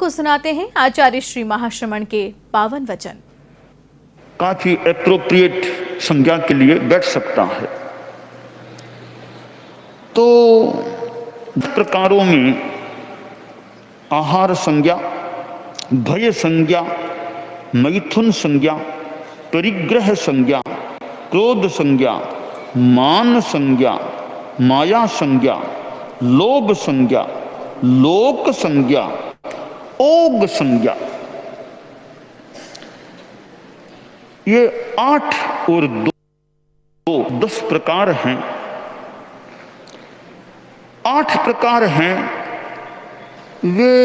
आपको सुनाते हैं आचार्य श्री महाश्रमण के पावन वचन। काफी एप्रोप्रिएट संज्ञा के लिए बैठ सकता है। तो प्रकारों में आहार संज्ञा, भय संज्ञा, मैथुन संज्ञा, परिग्रह संज्ञा, क्रोध संज्ञा, मान संज्ञा, माया संज्ञा, लोभ संज्ञा, लोक संज्ञा, ओग संज्ञा, ये 8 और 2 10 प्रकार हैं। 8 प्रकार हैं वे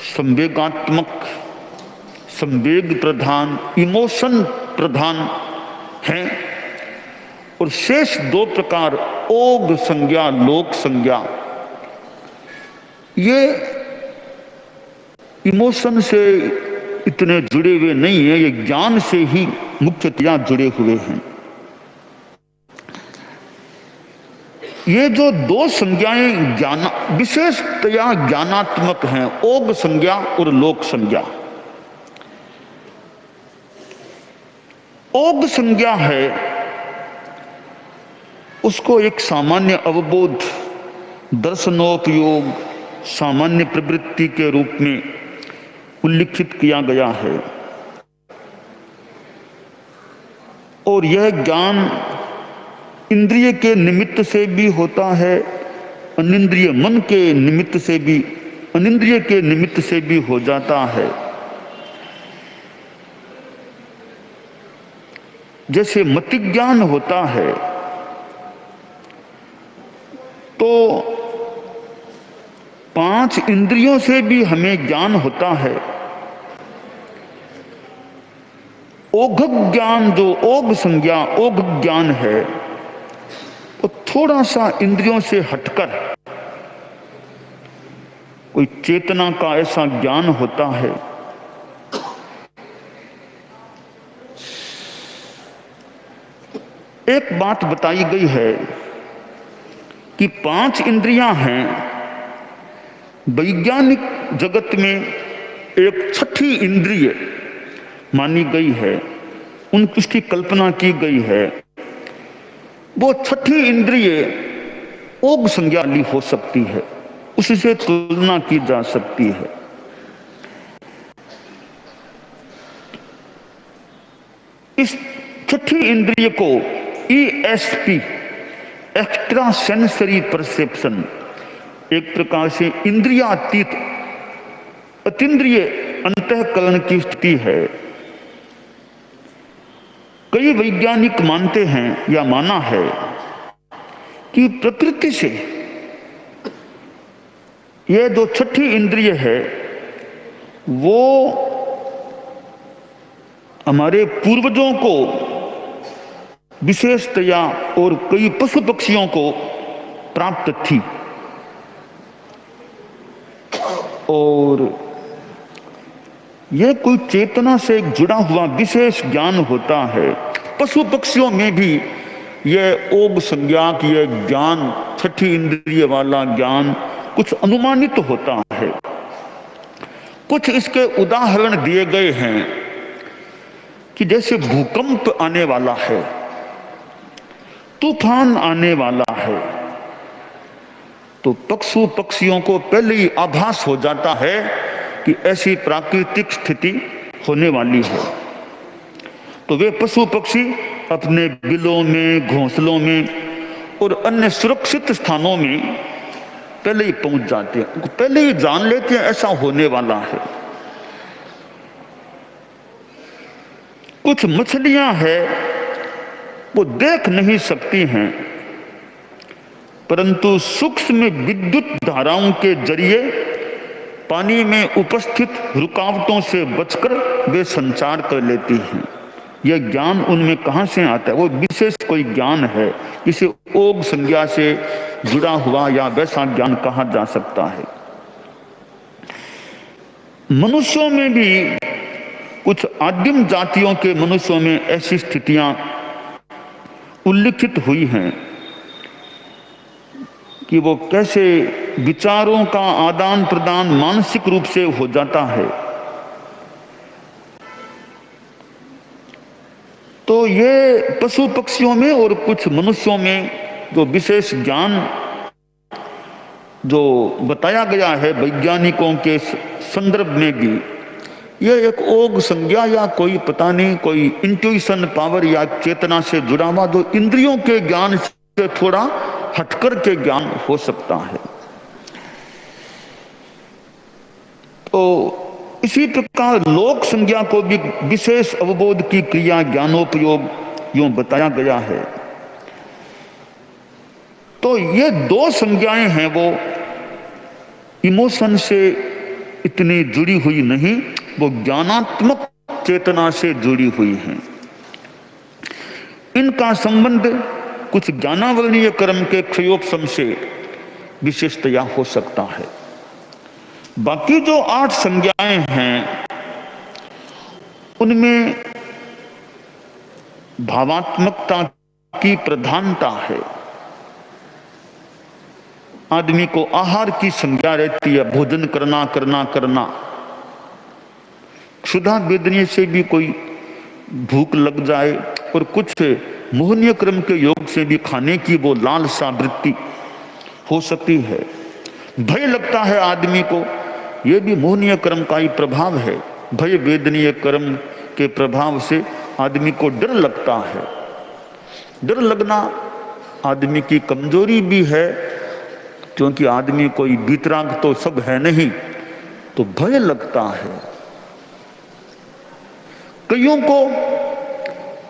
संवेगात्मक, संवेग प्रधान, इमोशन प्रधान हैं, और शेष 2 प्रकार ओग संज्ञा, लोक संज्ञा, ये इमोशन से इतने जुड़े हुए नहीं है, ये ज्ञान से ही मुख्यतया जुड़े हुए हैं। ये जो 2 संज्ञाएं विशेषतया ज्ञानात्मक हैं, ओग संज्ञा और लोक संज्ञा। ओग संज्ञा है, उसको एक सामान्य अवबोध, दर्शनोपयोग, सामान्य प्रवृत्ति के रूप में उल्लिखित किया गया है। और यह ज्ञान इंद्रिय के निमित्त से भी होता है, अनिंद्रिय मन के निमित्त से भी, अनिंद्रिय के निमित्त से भी हो जाता है। जैसे मति ज्ञान होता है तो 5 इंद्रियों से भी हमें ज्ञान होता है। ओघ ज्ञान, जो ओघ संज्ञा, ओघ ज्ञान है, वो थोड़ा सा इंद्रियों से हटकर कोई चेतना का ऐसा ज्ञान होता है। एक बात बताई गई है कि 5 इंद्रियां हैं, वैज्ञानिक जगत में एक 6ठी इंद्रिय मानी गई है, उसकी कल्पना की गई है। वो 6ठी इंद्रिय ओग संज्ञा वाली हो सकती है, उससे तुलना की जा सकती है। इस 6ठी इंद्रिय को ESP, एक्स्ट्रा सेंसरी परसेप्शन, एक प्रकार से इंद्रियातीत अतीन्द्रिय अंतःकरण की स्थिति है। कई वैज्ञानिक मानते हैं या माना है कि प्रकृति से यह जो 6ठी इंद्रिय है वो हमारे पूर्वजों को विशेषतया और कई पशु पक्षियों को प्राप्त थी, और यह कोई चेतना से जुड़ा हुआ विशेष ज्ञान होता है। पशु पक्षियों में भी यह ओग संज्ञा की यह ज्ञान, 6ठी इंद्रिय वाला ज्ञान कुछ अनुमानित होता है। कुछ इसके उदाहरण दिए गए हैं कि जैसे भूकंप आने वाला है, तूफान आने वाला है, तो पशु पक्षियों को पहले ही आभास हो जाता है कि ऐसी प्राकृतिक स्थिति होने वाली है। तो वे पशु पक्षी अपने बिलों में, घोंसलों में और अन्य सुरक्षित स्थानों में पहले ही पहुंच जाते हैं, पहले ही जान लेते हैं ऐसा होने वाला है। कुछ मछलियां हैं वो देख नहीं सकती हैं, परंतु सूक्ष्म विद्युत धाराओं के जरिए पानी में उपस्थित रुकावटों से बचकर वे संचार कर लेती हैं। यह ज्ञान उनमें कहां से आता है? वो विशेष कोई ज्ञान है, इसे ओग संज्ञा से जुड़ा हुआ या वैसा ज्ञान कहा जा सकता है। मनुष्यों में भी, कुछ आदिम जातियों के मनुष्यों में ऐसी स्थितियां उल्लिखित हुई हैं कि वो कैसे विचारों का आदान प्रदान मानसिक रूप से हो जाता है। तो ये पशु पक्षियों में और कुछ मनुष्यों में जो विशेष ज्ञान जो बताया गया है वैज्ञानिकों के संदर्भ में भी, यह एक ओग संज्ञा या कोई पता नहीं कोई इंट्यूशन पावर या चेतना से जुड़ा हुआ जो इंद्रियों के ज्ञान से थोड़ा हटकर के ज्ञान हो सकता है। तो इसी प्रकार लोक संज्ञा को भी विशेष अवबोध की क्रिया ज्ञानोपयोग यूं बताया गया है। तो ये दो संज्ञाएं हैं वो इमोशन से इतनी जुड़ी हुई नहीं, वो ज्ञानात्मक चेतना से जुड़ी हुई हैं। इनका संबंध कुछ ज्ञानावरणीय कर्म के क्षयोपशम से विशेषतया हो सकता है। बाकी जो 8 संज्ञाएं हैं उनमें भावात्मकता की प्रधानता है। आदमी को आहार की संज्ञा रहती है, भोजन करना करना करना। क्षुधा वेदनीय से भी कोई भूख लग जाए और कुछ मोहनीय क्रम के योग से भी खाने की वो लालसा वृत्ति हो सकती है। भय लगता है आदमी को, यह भी मोहनीय कर्म का ही प्रभाव है। भय वेदनीय कर्म के प्रभाव से आदमी को डर लगता है। डर लगना आदमी की कमजोरी भी है, क्योंकि आदमी कोई वीतराग तो सब है नहीं, तो भय लगता है। कईयों को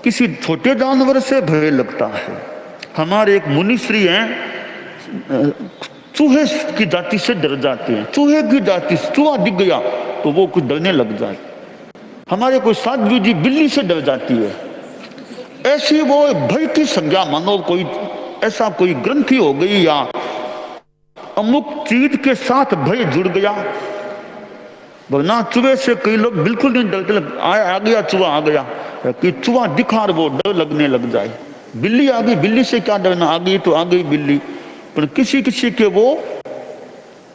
किसी छोटे जानवर से भय लगता है। हमारे एक मुनिश्री हैं, चूहे की जाति से डर जाते हैं। चूहे की जाति से चूहा दिख गया तो वो कुछ डरने लग जाए। हमारे कोई साध्वी जी बिल्ली से डर जाती है। ऐसी वो भय की संज्ञा मानो कोई ऐसा कोई ग्रंथि हो गई या अमुक चीज के साथ भय जुड़ गया। वरना चूहे से कई लोग बिल्कुल नहीं डरते, आ गया चूहा आ गया, कि चूहा दिखा वो डर लगने लग जाए। बिल्ली आ गई, बिल्ली से क्या डरना, आ गई तो आ गई बिल्ली। पर किसी किसी के वो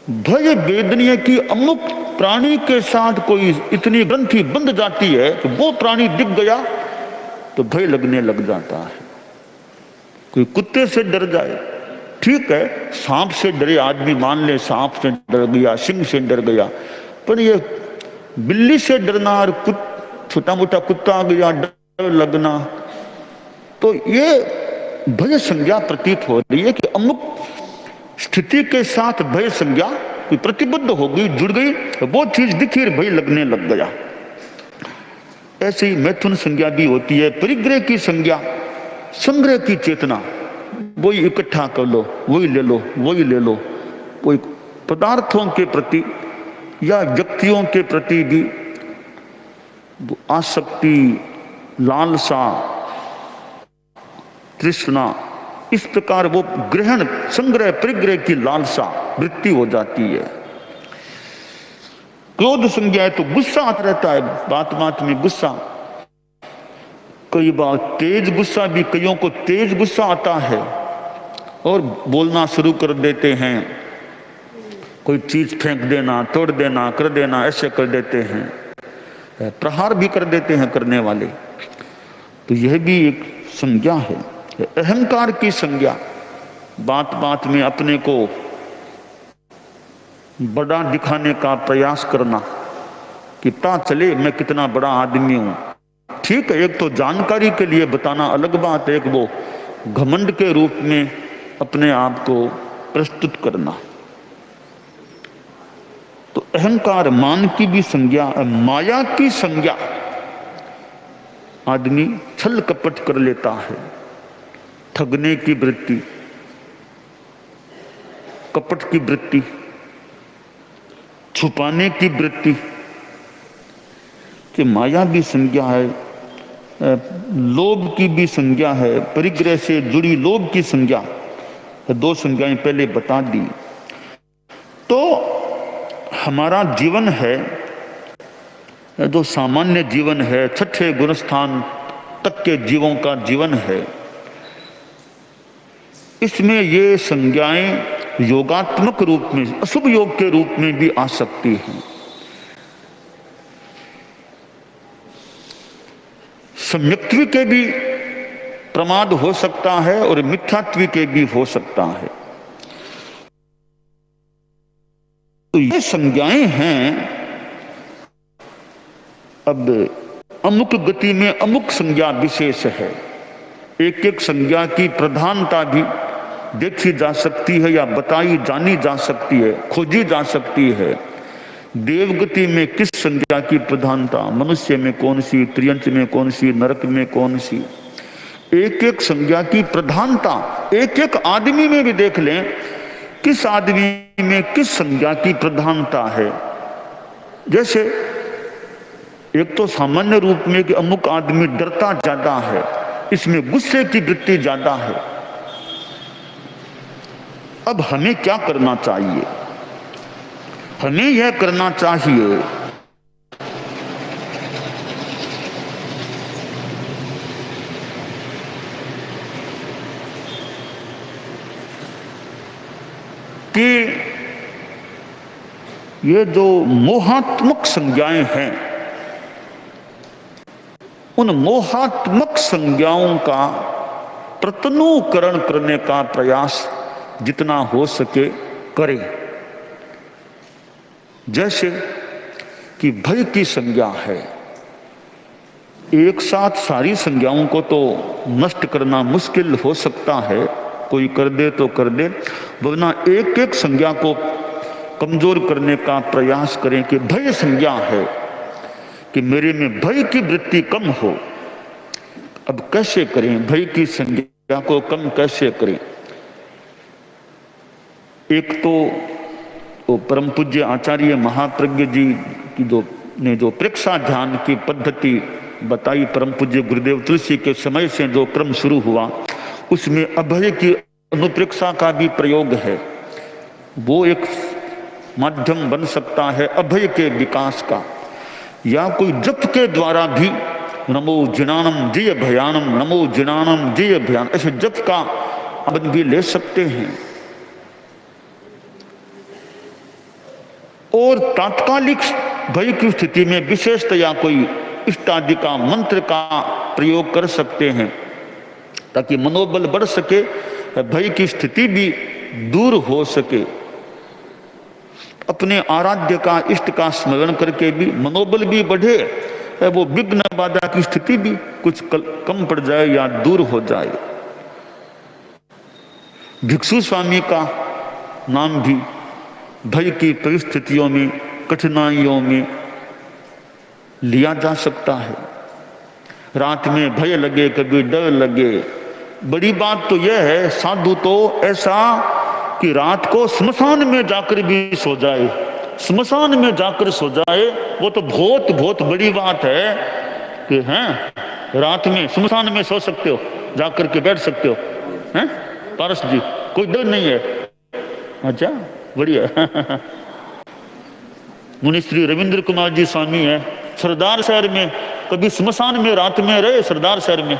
भय वेदनीय की अमुक प्राणी के साथ कोई इतनी ग्रंथि बंध जाती है कि वो प्राणी दिख गया तो भय लगने लग जाता है। कोई कुत्ते से डर जाए, ठीक है, सांप से डरे आदमी मान ले, सांप से डर गया, सिंह से डर गया, पर ये बिल्ली से डरना और छोटा मोटा कुत्ता आ गया डर लगना, तो ये भय संज्ञा प्रतीत हो रही है कि अमुक स्थिति के साथ भय संज्ञा कोई प्रतिबद्ध हो गई, जुड़ गई, तो वो चीज दिखी भय लगने लग गया। ऐसे ही मैथुन संज्ञा भी होती है। परिग्रह की संज्ञा, संग्रह की चेतना, वही इकट्ठा कर लो, वही ले लो, वही ले लो। कोई पदार्थों के प्रति या व्यक्तियों के प्रति भी आसक्ति, लालसा, तृष्णा, इस प्रकार वो ग्रहण, संग्रह, परिग्रह की लालसा वृत्ति हो जाती है। क्रोध संज्ञा है तो गुस्सा आता रहता है, बात बात में गुस्सा। कई बार तेज गुस्सा भी, कईयों को तेज गुस्सा आता है और बोलना शुरू कर देते हैं, कोई चीज फेंक देना, तोड़ देना, कर देना, ऐसे कर देते हैं, प्रहार भी कर देते हैं करने वाले। तो यह भी एक संज्ञा है। अहंकार की संज्ञा, बात बात में अपने को बड़ा दिखाने का प्रयास करना कि पता चले मैं कितना बड़ा आदमी हूं। ठीक है, एक तो जानकारी के लिए बताना अलग बात है, एक वो घमंड के रूप में अपने आप को प्रस्तुत करना। तो अहंकार, मान की भी संज्ञा, माया की संज्ञा, आदमी छल कपट कर लेता है, ठगने की वृत्ति, कपट की वृत्ति, छुपाने की वृत्ति, कि माया भी संज्ञा है, लोभ की भी संज्ञा है, परिग्रह से जुड़ी लोभ की संज्ञा। दो संज्ञाएं पहले बता दी। तो हमारा जीवन है जो सामान्य जीवन है, छठे गुणस्थान तक के जीवों का जीवन है, इसमें ये संज्ञाएं योगात्मक रूप में, अशुभ योग के रूप में भी आ सकती है। सम्यक्त्व के भी प्रमाद हो सकता है और मिथ्यात्व के भी हो सकता है। तो ये संज्ञाएं हैं। अब अमुक गति में अमुक संज्ञा विशेष है। एक एक संज्ञा की प्रधानता भी देखी जा सकती है या बताई जानी जा सकती है, खोजी जा सकती है। देवगति में किस संज्ञा की प्रधानता, मनुष्य में कौन सी, त्रियंच में कौन सी, नरक में कौन सी, एक एक संज्ञा की प्रधानता एक एक आदमी में भी देख लें, किस आदमी में किस संज्ञा की प्रधानता है। जैसे एक तो सामान्य रूप में कि अमुक आदमी डरता ज्यादा है, इसमें गुस्से की वृत्ति ज्यादा है। अब हमें क्या करना चाहिए? हमें यह करना चाहिए कि ये जो मोहात्मक संज्ञाएं हैं, उन मोहात्मक संज्ञाओं का प्रतनुकरण करने का प्रयास जितना हो सके करें। जैसे कि भय की संज्ञा है, एक साथ सारी संज्ञाओं को तो नष्ट करना मुश्किल हो सकता है, कोई कर दे तो कर दे, वरना एक एक संज्ञा को कमजोर करने का प्रयास करें। कि भय संज्ञा है कि मेरे में भय की वृत्ति कम हो। अब कैसे करें? भय की संज्ञा को कम कैसे करें? एक तो वो परम पूज्य आचार्य महाप्रज्ञ जी की जो प्रेक्षा ध्यान की पद्धति बताई, परम पूज्य गुरुदेव तुलसी के समय से जो क्रम शुरू हुआ, उसमें अभय की अनुप्रेक्षा का भी प्रयोग है। वो एक माध्यम बन सकता है अभय के विकास का। या कोई जप के द्वारा भी नमो जिनानम जय भयानम, नमो जिनानम जय भयान, ऐसे जप का अवध भी ले सकते हैं। और तात्कालिक भय की स्थिति में विशेषतया कोई इष्टादि का मंत्र का प्रयोग कर सकते हैं, ताकि मनोबल बढ़ सके, भय की स्थिति भी दूर हो सके। अपने आराध्य का, इष्ट का स्मरण करके भी मनोबल भी बढ़े, वो विघ्न बाधा की स्थिति भी कुछ कम पड़ जाए या दूर हो जाए। भिक्षु स्वामी का नाम भी भय की परिस्थितियों में, कठिनाइयों में लिया जा सकता है। रात में भय लगे, कभी डर लगे। बड़ी बात तो यह है, साधु तो ऐसा कि रात को स्मशान में जाकर भी सो जाए, स्मशान में जाकर सो जाए, वो तो बहुत बहुत बड़ी बात है। कि हैं रात में स्मशान में सो सकते हो, जाकर के बैठ सकते हो, हैं पारस जी, कोई डर नहीं है। अच्छा, बढ़िया। मुनि श्री रविंद्र कुमार जी स्वामी है, सरदार शहर में, कभी स्मशान में रात में रहे? सरदार शहर में,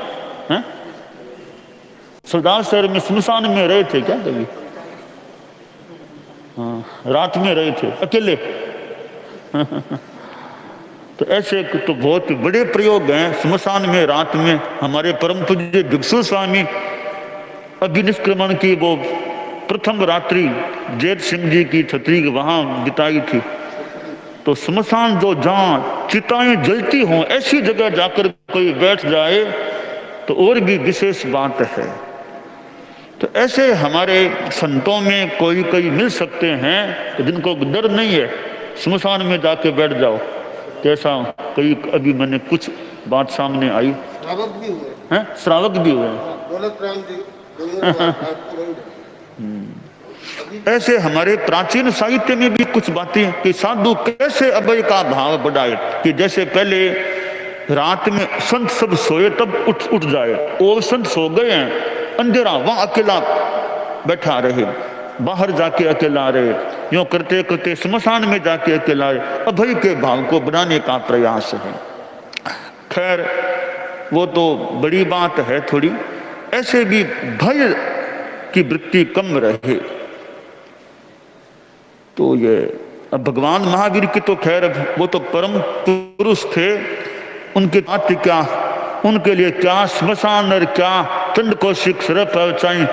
हैं सरदार शहर में स्मशान में रहे थे क्या कभी? हाँ, रात में रहे थे अकेले। तो ऐसे तो बहुत बड़े प्रयोग हैं स्मशान में रात में। हमारे परम पूज्य भिक्षु स्वामी अभिनिष्क्रमण की वो प्रथम रात्रि जैत सिंह जी की छतरी वहां बिताई थी। तो स्मशान जो जहां चिताएं जलती हों, ऐसी जगह जाकर कोई बैठ जाए तो और भी विशेष बात है। तो ऐसे हमारे संतों में कोई कोई मिल सकते हैं जिनको डर नहीं है, स्मशान में जाके बैठ जाओ। कैसा कई अभी मैंने कुछ बात सामने आई, श्रावक भी हुए हैं, श्रावक भी हुए। दौलत राम जी ऐसे हमारे प्राचीन साहित्य में भी कुछ बातें कि साधु कैसे अभय का भाव बढ़ाए। कि जैसे पहले रात में संत सब सोए तब उठ जाए, और संत सो गए हैं, अंधेरा वहां अकेला बैठा रहे, बाहर जाके अकेला रहे, यूं करते करते स्मशान में जाके अकेला रहे। अभय के भाव को बनाने का प्रयास है। खैर वो तो बड़ी बात है थोड़ी। ऐसे भी भय की वृत्ति कम रहे, तो ये अब भगवान महावीर की तो खैर वो तो परम पुरुष थे, उनके बात क्या, उनके लिए क्या स्मशान और क्या चंड कौशिक सरप चाहे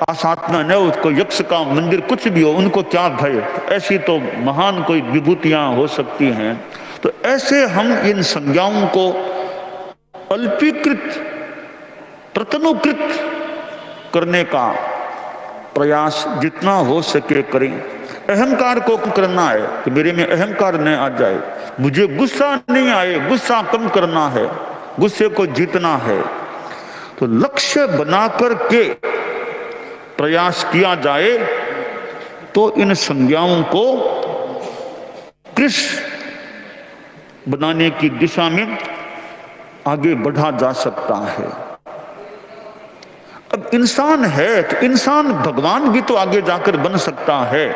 आसात्मा न उसको यक्ष का मंदिर कुछ भी हो, उनको क्या भय। ऐसी तो महान कोई विभूतियां हो सकती हैं। तो ऐसे हम इन संज्ञाओं को अल्पीकृत प्रतनुकृत करने का प्रयास जितना हो सके करें। अहंकार को कम करना है कि मेरे में अहंकार न आ जाए, मुझे गुस्सा नहीं आए, गुस्सा कम करना है, गुस्से को जीतना है। तो लक्ष्य बनाकर के प्रयास किया जाए तो इन संज्ञाओं को कृष्ण बनाने की दिशा में आगे बढ़ा जा सकता है। अब इंसान है तो इंसान भगवान भी तो आगे जाकर बन सकता है।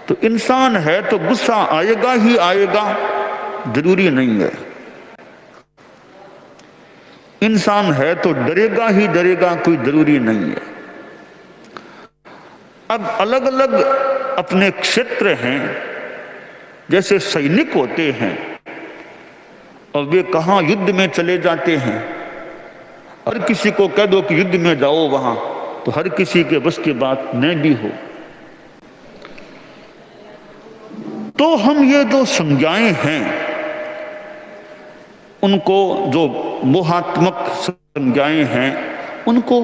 तो इंसान है तो गुस्सा आएगा ही आएगा, जरूरी नहीं है। इंसान है तो डरेगा ही डरेगा, कोई जरूरी नहीं है। अब अलग अलग अपने क्षेत्र हैं, जैसे सैनिक होते हैं और वे कहां युद्ध में चले जाते हैं। हर किसी को कह दो कि युद्ध में जाओ वहां, तो हर किसी के बस की बात न भी हो। तो हम ये जो संज्ञाएं हैं उनको, जो मोहात्मक संज्ञाएं हैं, उनको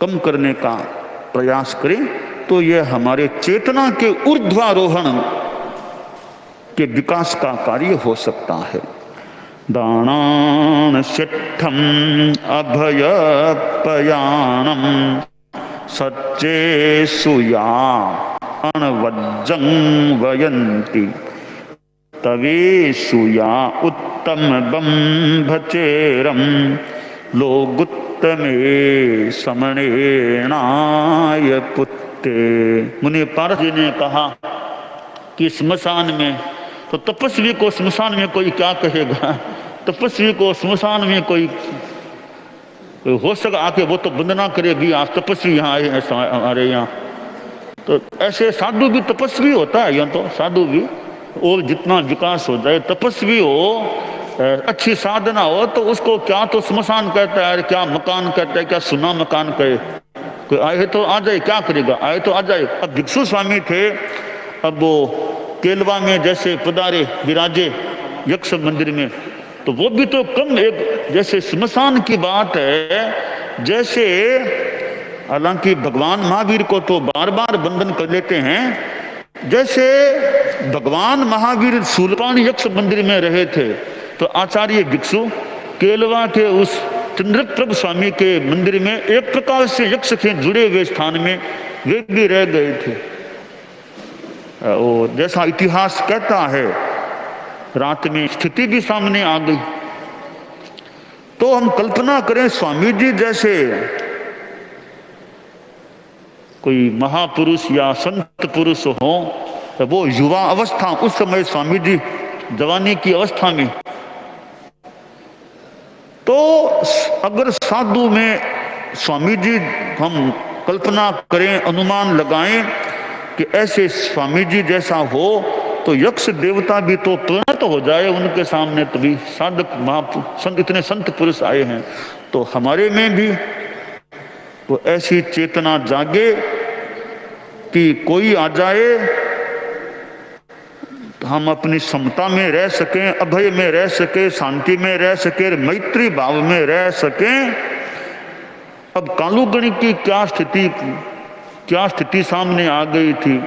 कम करने का प्रयास करें तो यह हमारे चेतना के ऊर्ध्वारोहण के विकास का कार्य हो सकता है। दानान शिट्ठम अभयपयानम सच्चे सुया अणवज्जं वयन्ति तवे सुया उत्तम बंभचेरम लोगुत्तमे समणेनाय पुत्ते। मुनि पारस जी ने कहा कि स्मशान में तो तपस्वी को स्मशान में कोई क्या कहेगा, तपस्वी को स्मशान में कोई हो सका आके वो तो वंदना करेगी, आप तपस्वी यहाँ आए हैं हमारे यहाँ। तो ऐसे साधु भी तपस्वी होता है, यहाँ तो साधु भी, और जितना विकास हो जाए, तपस्वी हो, अच्छी साधना हो, तो उसको क्या तो स्मशान कहता है, क्या मकान कहता है, क्या सुना मकान कहे। कोई आए तो आ जाए, क्या करेगा, आए तो आ जाए। अब भिक्षु स्वामी थे, अब वो केलवा में जैसे पधारे विराजे यक्ष मंदिर में, तो वो भी तो कम एक जैसे स्मशान की बात है। जैसे हालांकि भगवान महावीर को तो बार बार बंधन कर लेते हैं, जैसे भगवान महावीर शूलपान यक्ष मंदिर में रहे थे, तो आचार्य भिक्षु केलवा के उस चंद्रप्रभ स्वामी के मंदिर में एक प्रकार से यक्ष के जुड़े हुए स्थान में वे भी रह गए थे। और जैसा इतिहास कहता है, रात में स्थिति भी सामने आ गई। तो हम कल्पना करें स्वामी जी जैसे कोई महापुरुष या संत पुरुष हो, वो युवा अवस्था, उस समय स्वामी जी जवानी की अवस्था में, तो अगर साधु में स्वामी जी हम कल्पना करें, अनुमान लगाएं कि ऐसे स्वामी जी जैसा हो, तो यक्ष देवता भी तो प्रणत हो जाए उनके सामने। तभी साधक महापुरुष, इतने संत पुरुष आए हैं, तो हमारे में भी तो ऐसी चेतना जागे कि कोई आ जाए, हम अपनी समता में रह सकें, अभय में रह सके, शांति में रह सके, मैत्री भाव में रह सकें। अब कालूगणी की क्या स्थिति सामने आ गई थी,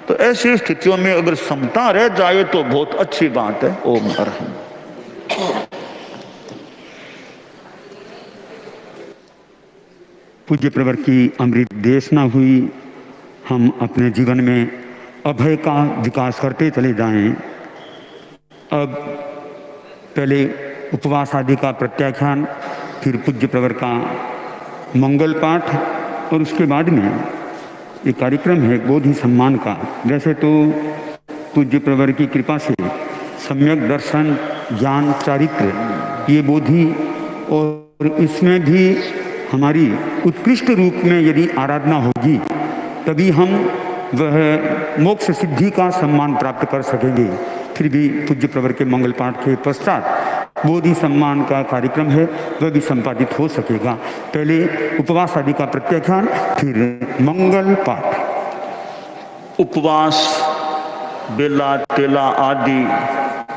तो ऐसी स्थितियों में अगर समता रह जाए तो बहुत अच्छी बात है। ओम अरहम। पूज्य प्रवर की अमृत देशना हुई, हम अपने जीवन में अभय का विकास करते चले जाएं। अब पहले उपवास आदि का प्रत्याख्यान, फिर पूज्य प्रवर का मंगल पाठ, और उसके बाद में ये कार्यक्रम है बोधि सम्मान का। वैसे तो पूज्य प्रवर की कृपा से सम्यक दर्शन, ज्ञान, चारित्र, ये बोधि, और इसमें भी हमारी उत्कृष्ट रूप में यदि आराधना होगी, तभी हम वह मोक्ष सिद्धि का सम्मान प्राप्त कर सकेंगे। फिर भी पूज्य प्रवर के मंगल पाठ के पश्चात बोधि सम्मान का कार्यक्रम है वह भी संपादित हो सकेगा। पहले उपवास आदि का प्रत्याख्यान, फिर मंगल पाठ। उपवास, बेला तेला आदि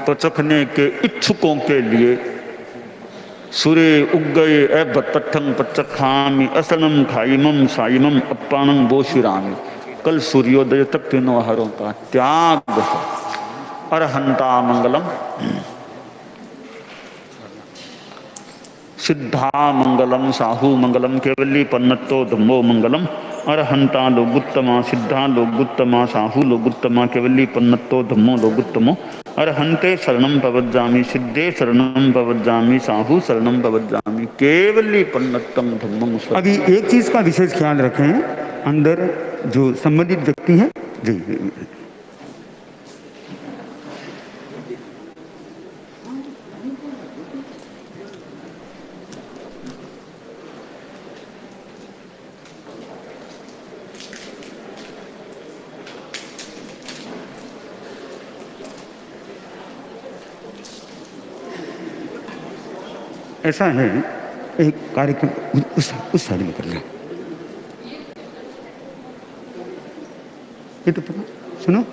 पचखने के इच्छुकों के लिए सूर्य उग गए अभत्तठं पचखामि असनम खाइमम साइमम अप्पानम बोशिरामि। कल सूर्योदय तक तीनों आहारों का त्याग है। अरहंता मंगलम, सिद्धा मंगलम, साहू मंगलम, केवली पन्नतो धम्मो मंगलम। अरहंता लोगुत्तमा, सिद्धा लोगुत्तमा, साहू लोगुत्तमा, केवली पन्नतो धम्मो लोगुत्तमो। अरहंते शरणम पवज्जामि, सिद्धे शरणम पवज्जामि, साहू शरणम पवज्जामि, केवली पन्नतम धम्मम। अभी एक चीज का विशेष ख्याल रखें, अंदर जो संबंधित व्यक्ति हैं जी, ऐसा है एक कार्यक्रम उस साइड में कर लो। ये तो पता सुनो,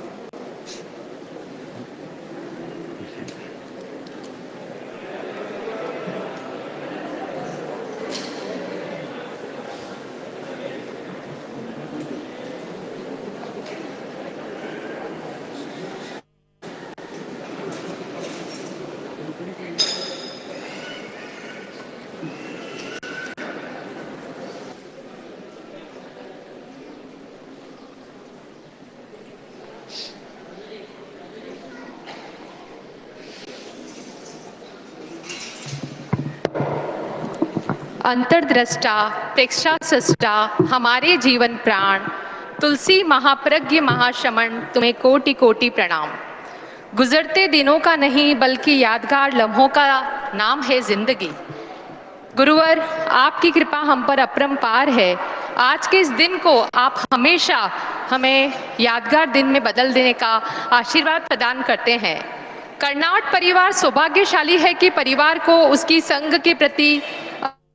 अंतर्दृष्टा प्रेक्षा सृष्टा हमारे जीवन प्राण, तुलसी महाप्रज्ञ महाशमन, तुम्हें कोटि कोटि प्रणाम। गुजरते दिनों का नहीं बल्कि यादगार लम्हों का नाम है जिंदगी। गुरुवर, आपकी कृपा हम पर अपरंपार है। आज के इस दिन को आप हमेशा हमें यादगार दिन में बदल देने का आशीर्वाद प्रदान करते हैं। कर्नावट परिवार सौभाग्यशाली है कि परिवार को उसकी संघ के प्रति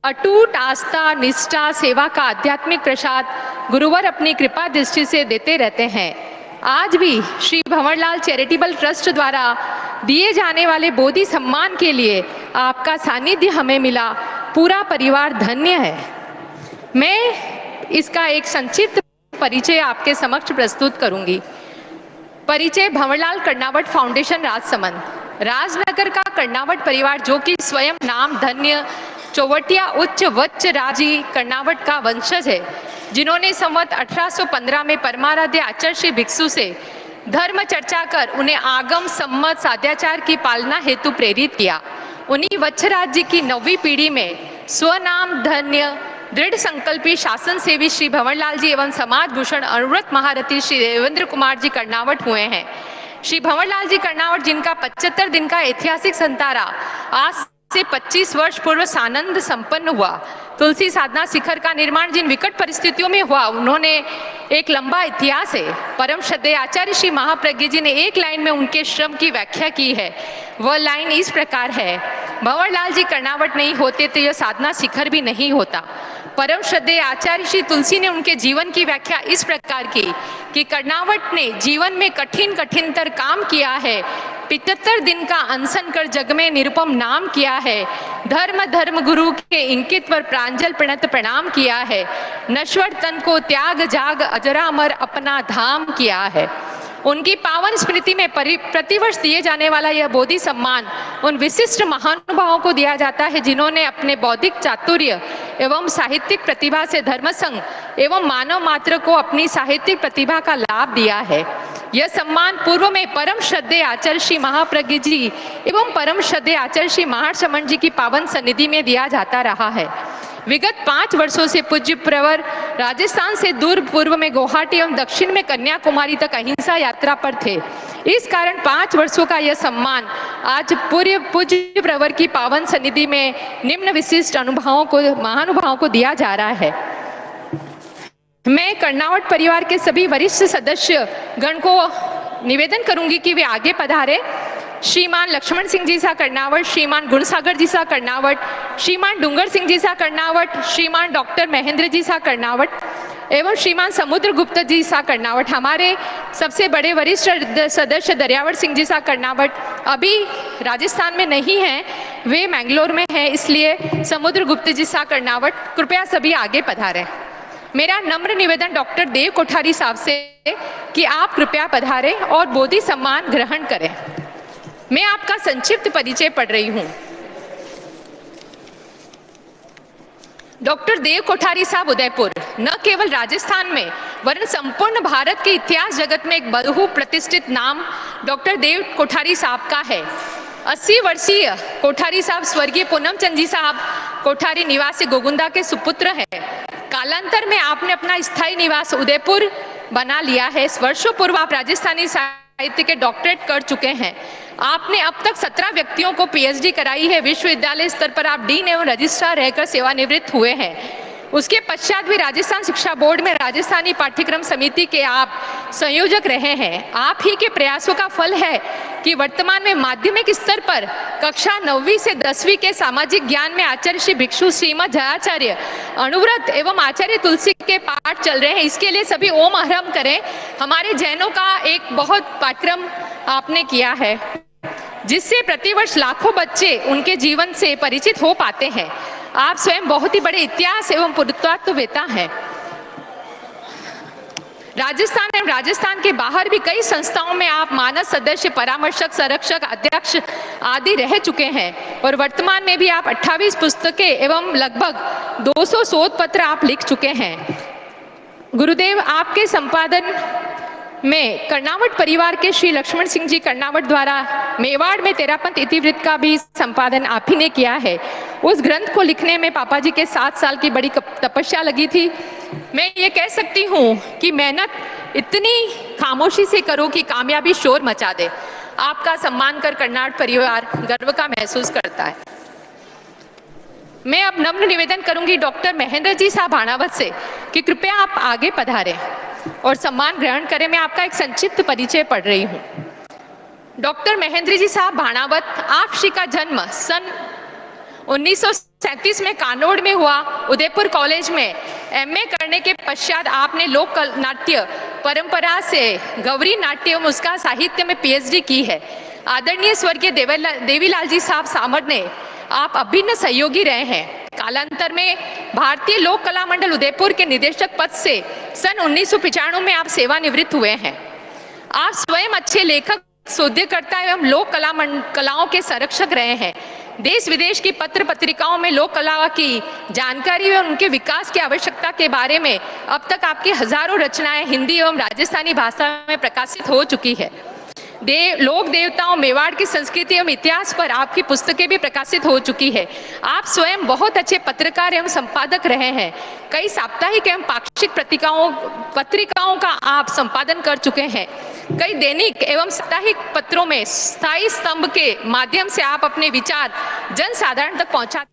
अटूट आस्था, निष्ठा, सेवा का आध्यात्मिक प्रसाद गुरुवर अपनी कृपा दृष्टि से देते रहते हैं। आज भी श्री भंवरलाल चैरिटेबल ट्रस्ट द्वारा दिए जाने वाले बोधि सम्मान के लिए आपका सानिध्य हमें मिला। पूरा परिवार धन्य है। मैं इसका एक संक्षिप्त परिचय आपके समक्ष प्रस्तुत करूंगी। परिचय। भंवरलाल कर्नावट फाउंडेशन राजसमंद, राजनगर का कर्नावट परिवार जो कि स्वयं नाम धन्य चौवटिया उच्च वच्च राजी कर्नावट का वंशज है, जिन्होंने संवत 1815 में परमाराध्य आचार्य श्री भिक्षु से धर्म चर्चा कर उन्हें आगम सम्मत साध्याचार की पालना हेतु प्रेरित किया। उन्हीं वच्छराज जी की 9वीं पीढ़ी में स्वनाम धन्य दृढ़ संकल्पी शासन सेवी श्री भंवरलाल जी एवं समाज भूषण अनुव्रत महारथी श्री देवेंद्र कुमार जी कर्नावट हुए हैं। श्री भंवरलाल जी कर्नावट, जिनका 75 दिन का ऐतिहासिक संतारा आज से 25 वर्ष पूर्व सानंद संपन्न हुआ। तुलसी साधना शिखर का निर्माण जिन विकट परिस्थितियों में हुआ, उन्होंने एक लंबा इतिहास है। परम श्रद्धेय आचार्य श्री महाप्रज्ञ जी ने एक लाइन में उनके श्रम की व्याख्या की है। वह लाइन इस प्रकार है, भंवरलाल जी कर्नावट नहीं होते तो यह साधना शिखर भी नहीं होता। परम श्रद्धेय आचार्य श्री तुलसी ने उनके जीवन की व्याख्या इस प्रकार की कि कर्नावट ने जीवन में कठिनतर काम किया है, 75 दिन का अनशन कर जग में निरुपम नाम किया है, धर्म गुरु के इंकित पर प्रांजल प्रणत प्रणाम किया है, नश्वर तन को त्याग जाग अजरामर अपना धाम किया है। उनकी पावन स्मृति में प्रतिवर्ष दिए जाने वाला यह बोधि सम्मान उन विशिष्ट महानुभावों को दिया जाता है जिन्होंने अपने बौद्धिक चातुर्य एवं साहित्यिक प्रतिभा से धर्म संघ एवं मानव मात्र को अपनी साहित्यिक प्रतिभा का लाभ दिया है। यह सम्मान पूर्व में परम श्रद्धेय आचार्य श्री महाप्रज्ञ जी एवं परम श्रद्धेय आचार्य श्री महाशमन जी की पावन सन्निधि में दिया जाता रहा है। विगत 5 वर्षों से पूज्य प्रवर राजस्थान से दूर पूर्व में गुवाहाटी एवं दक्षिण में कन्याकुमारी तक अहिंसा यात्रा पर थे। इस कारण 5 वर्षों का यह सम्मान आज पूज्य प्रवर की पावन सन्निधि में निम्न विशिष्ट महानुभावों को दिया जा रहा है। मैं कर्नावट परिवार के सभी वरिष्ठ सदस्य गण को निवेदन करूंगी कि वे आगे पधारे। श्रीमान लक्ष्मण सिंह जी सा कर्नावट, श्रीमान गुणसागर जी सा कर्नावट, श्रीमान डूंगर सिंह जी सा कर्नावट, श्रीमान डॉक्टर महेंद्र जी सा कर्नावट एवं श्रीमान समुद्र गुप्ता जी सा कर्नावट। हमारे सबसे बड़े वरिष्ठ सदस्य दरियावर सिंह जी सा कर्नावट अभी राजस्थान में नहीं हैं, वे मैंगलोर में हैं, इसलिए समुद्र गुप्ता जी सा कर्नावट कृपया सभी आगे पधारें। मेरा नम्र निवेदन डॉक्टर देव कोठारी साहब से कि आप कृपया पधारें और बोधि सम्मान ग्रहण करें। मैं आपका संक्षिप्त परिचय पढ़ रही हूँ। डॉक्टर देव कोठारी साहब उदयपुर न केवल राजस्थान में वरन संपूर्ण भारत के इतिहास जगत में एक बहु प्रतिष्ठित नाम डॉक्टर देव कोठारी साहब का है। 80 वर्षीय कोठारी साहब स्वर्गीय पूनम चंद जी साहब कोठारी निवासी गोगुंदा के सुपुत्र हैं। कालांतर में आपने अपना स्थायी निवास उदयपुर बना लिया है। वर्षों पूर्व आप राजस्थानी साहित्य के डॉक्टरेट कर चुके हैं। आपने अब तक 17 व्यक्तियों को पीएचडी कराई है। विश्वविद्यालय स्तर पर आप डीन एवं रजिस्ट्रार रहकर सेवानिवृत्त हुए हैं। उसके पश्चात भी राजस्थान शिक्षा बोर्ड में राजस्थानी पाठ्यक्रम समिति के आप संयोजक रहे हैं। आप ही के प्रयासों का फल है कि वर्तमान में माध्यमिक स्तर पर कक्षा 9वीं से 10वीं के सामाजिक ज्ञान में आचार्य श्री भिक्षु श्रीमद जयाचार्य अनुव्रत एवं आचार्य तुलसी के पाठ चल रहे हैं। इसके लिए सभी ओम अहरम करें। हमारे जैनों का एक बहुत पाठ्यक्रम आपने किया है जिससे प्रतिवर्ष लाखों बच्चे उनके जीवन से परिचित हो पाते हैं। आप स्वयं बहुत ही बड़े इतिहास एवं पुरातत्ववेत्ता हैं। राजस्थान एवं राजस्थान के बाहर भी कई संस्थाओं में आप मानद सदस्य, परामर्शक, संरक्षक, अध्यक्ष आदि रह चुके हैं और वर्तमान में भी आप 28 पुस्तकें एवं लगभग 200 शोध पत्र आप लिख चुके हैं। गुरुदेव, आपके संपादन में कर्नावट परिवार के श्री लक्ष्मण सिंह जी कर्नावट द्वारा मेवाड़ में तेरापंथ इतिवृत्त का भी संपादन आप ही ने किया है। उस ग्रंथ को लिखने में पापा जी के 7 साल की बड़ी तपस्या लगी थी। मैं ये कह सकती हूँ कि मेहनत इतनी खामोशी से करो कि कामयाबी शोर मचा दे। आपका सम्मान कर कर्नावट परिवार गर्व का महसूस करता है। मैं अब नम्र निवेदन करूंगी डॉक्टर महेंद्र जी साहब भाणावत से कि कृपया आप आगे पधारें और सम्मान ग्रहण करें। मैं आपका एक संक्षिप्त परिचय पढ़ रही हूँ। डॉक्टर महेंद्र जी साहब भाणावत, आप श्री का जन्म सन 1937 में कानोड़ में हुआ। उदयपुर कॉलेज में एमए करने के पश्चात आपने लोक नाट्य परंपरा से गौरी नाट्य एवं उसका साहित्य में पीएचडी की है। आदरणीय स्वर्गीय देवीलाल जी साहब सामर ने आप अभिन्न सहयोगी रहे हैं। कालांतर में भारतीय लोक कला मंडल उदयपुर के निदेशक पद से सन 1995 में आप सेवानिवृत्त हुए हैं। आप स्वयं अच्छे लेखक, शोधकर्ता एवं लोक कलाओं के संरक्षक रहे हैं। देश विदेश की पत्र पत्रिकाओं में लोक कला की जानकारी और उनके विकास की आवश्यकता के बारे में अब तक आपकी हजारों रचनाएं हिंदी एवं राजस्थानी भाषा में प्रकाशित हो चुकी है। लोक देवताओं, मेवाड़ की संस्कृति एवं इतिहास पर आपकी पुस्तकें भी प्रकाशित हो चुकी है। आप स्वयं बहुत अच्छे पत्रकार एवं संपादक रहे हैं। कई साप्ताहिक एवं पाक्षिक पत्रिकाओं का आप संपादन कर चुके हैं। कई दैनिक एवं साप्ताहिक पत्रों में स्थायी स्तंभ के माध्यम से आप अपने विचार जन साधारण तक पहुंचाते